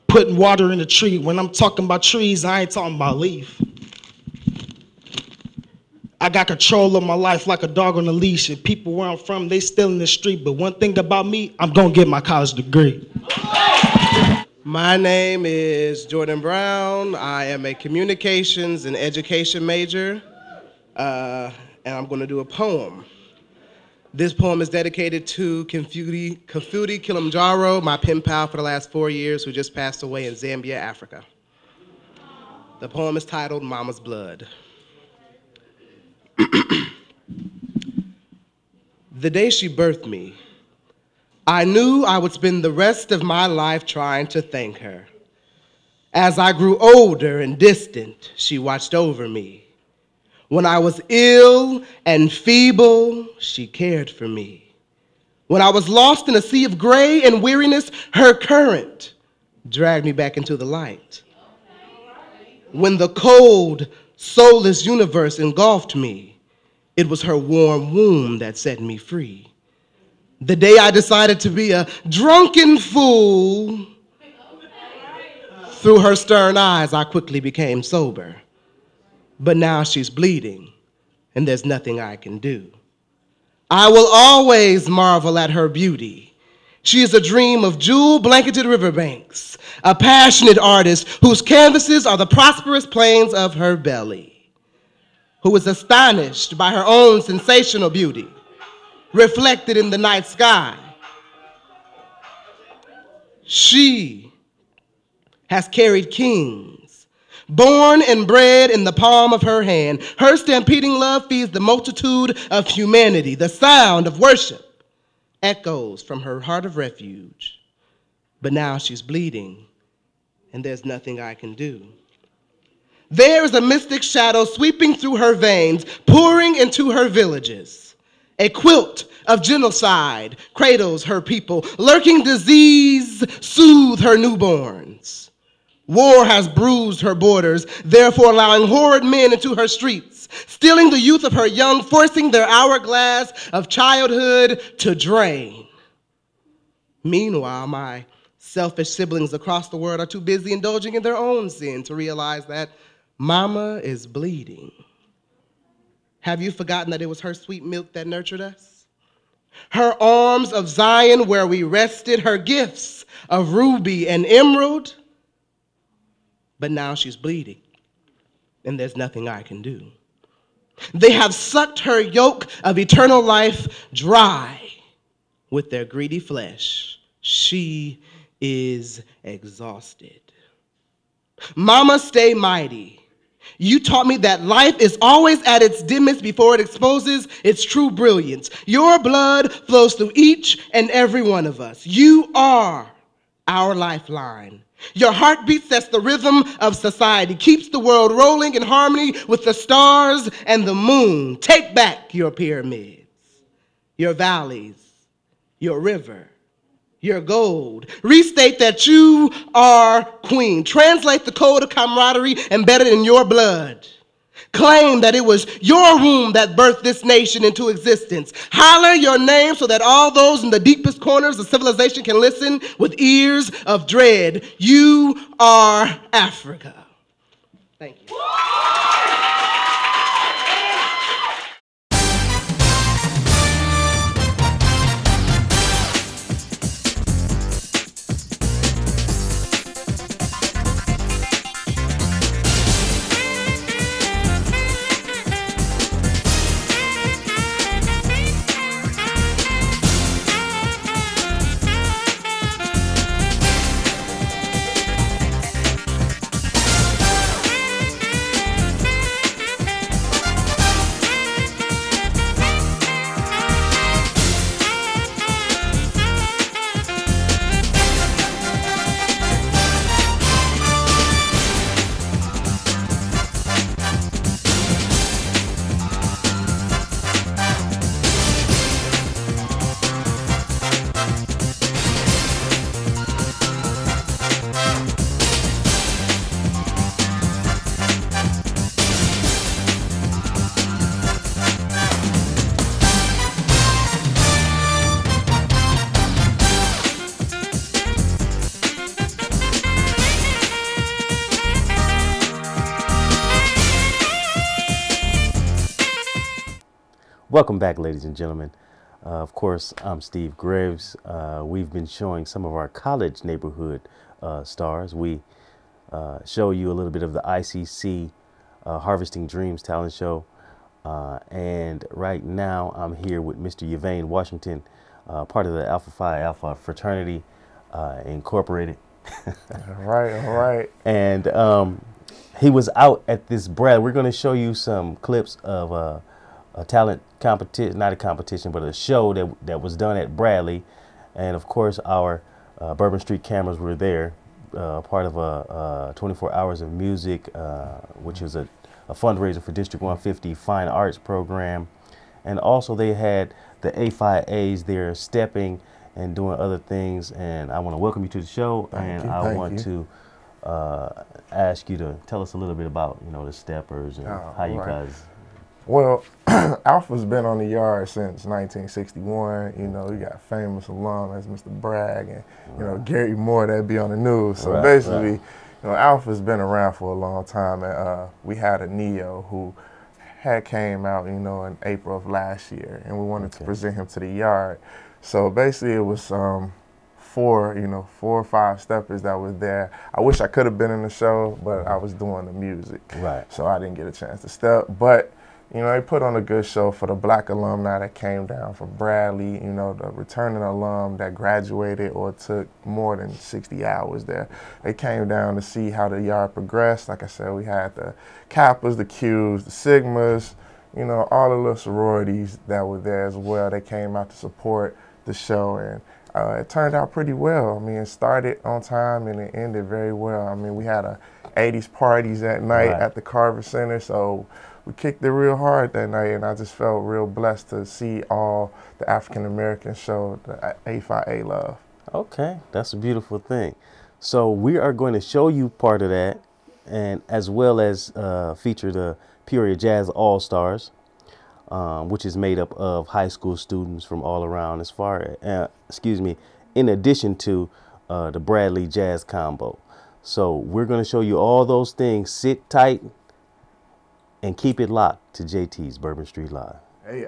putting water in a tree. When I'm talking about trees, I ain't talking about leaf. I got control of my life like a dog on a leash, and people where I'm from, they still in the street. But one thing about me, I'm gonna get my college degree. My name is Jordan Brown. I am a communications and education major, and I'm gonna do a poem. This poem is dedicated to Kafudi Kilimanjaro, my pen pal for the last 4 years, who just passed away in Zambia, Africa. The poem is titled Mama's Blood. The day she birthed me, I knew I would spend the rest of my life trying to thank her. As I grew older and distant, she watched over me. When I was ill and feeble, she cared for me. When I was lost in a sea of gray and weariness, her current dragged me back into the light. When the cold, soulless universe engulfed me, it was her warm womb that set me free. The day I decided to be a drunken fool, through her stern eyes, I quickly became sober. But now she's bleeding, and there's nothing I can do. I will always marvel at her beauty. She is a dream of jewel-blanketed riverbanks, a passionate artist whose canvases are the prosperous plains of her belly, who is astonished by her own sensational beauty, reflected in the night sky. She has carried kings, born and bred in the palm of her hand. Her stampeding love feeds the multitude of humanity. The sound of worship echoes from her heart of refuge. But now she's bleeding, and there's nothing I can do. There is a mystic shadow sweeping through her veins, pouring into her villages. A quilt of genocide cradles her people. Lurking disease soothes her newborns. War has bruised her borders, therefore allowing horrid men into her streets, stealing the youth of her young, forcing their hourglass of childhood to drain. Meanwhile, my selfish siblings across the world are too busy indulging in their own sin to realize that Mama is bleeding. Have you forgotten that it was her sweet milk that nurtured us? Her arms of Zion where we rested, her gifts of ruby and emerald. But now she's bleeding, and there's nothing I can do. They have sucked her yoke of eternal life dry with their greedy flesh. She is exhausted. Mama, stay mighty. You taught me that life is always at its dimmest before it exposes its true brilliance. Your blood flows through each and every one of us. You are our lifeline. Your heartbeat sets the rhythm of society, keeps the world rolling in harmony with the stars and the moon. Take back your pyramids, your valleys, your river, your gold. Restate that you are queen. Translate the code of camaraderie embedded in your blood. Claim that it was your womb that birthed this nation into existence. Holler your name so that all those in the deepest corners of civilization can listen with ears of dread. You are Africa. Thank you. Welcome back, ladies and gentlemen. Of course, I'm Steve Graves. We've been showing some of our college neighborhood stars. We show you a little bit of the ICC Harvesting Dreams talent show. And right now, I'm here with Mr. Yvain Washington, part of the Alpha Phi Alpha fraternity incorporated. All right. And he was out at this Brad. We're going to show you some clips of a talent competition, not a competition, but a show that was done at Bradley. And of course, our Bourbon Street cameras were there, part of a 24 Hours of Music, which was a fundraiser for District 150 Fine Arts program. And also they had the A5As there stepping and doing other things. And I want to welcome you to the show. I want to ask you to tell us a little bit about, the steppers and how you guys. Well, Alpha's been on the yard since 1961. You got famous alum as Mr. Bragg and, Gary Moore that be on the news. So basically, Alpha's been around for a long time. And we had a Neo who had came out, in April of last year, and we wanted to present him to the yard. So basically it was four or five steppers that was there. I wish I could have been in the show, but I was doing the music. Right. So I didn't get a chance to step. But they put on a good show for the black alumni that came down from Bradley, the returning alum that graduated or took more than 60 hours there. They came down to see how the yard progressed. Like I said, we had the Kappas, the Qs, the Sigmas, all the little sororities that were there as well. They came out to support the show, and it turned out pretty well. I mean, it started on time and it ended very well. I mean, we had a 80s parties that night at the Carver Center, so we kicked it real hard that night, and I just felt real blessed to see all the African Americans show the A5A love. Okay, that's a beautiful thing. So we are going to show you part of that, and as well as feature the Peoria Jazz All-Stars, which is made up of high school students from all around, in addition to the Bradley Jazz Combo. So we're going to show you all those things. Sit tight and keep it locked to JT's Bourbon Street Live. Hey,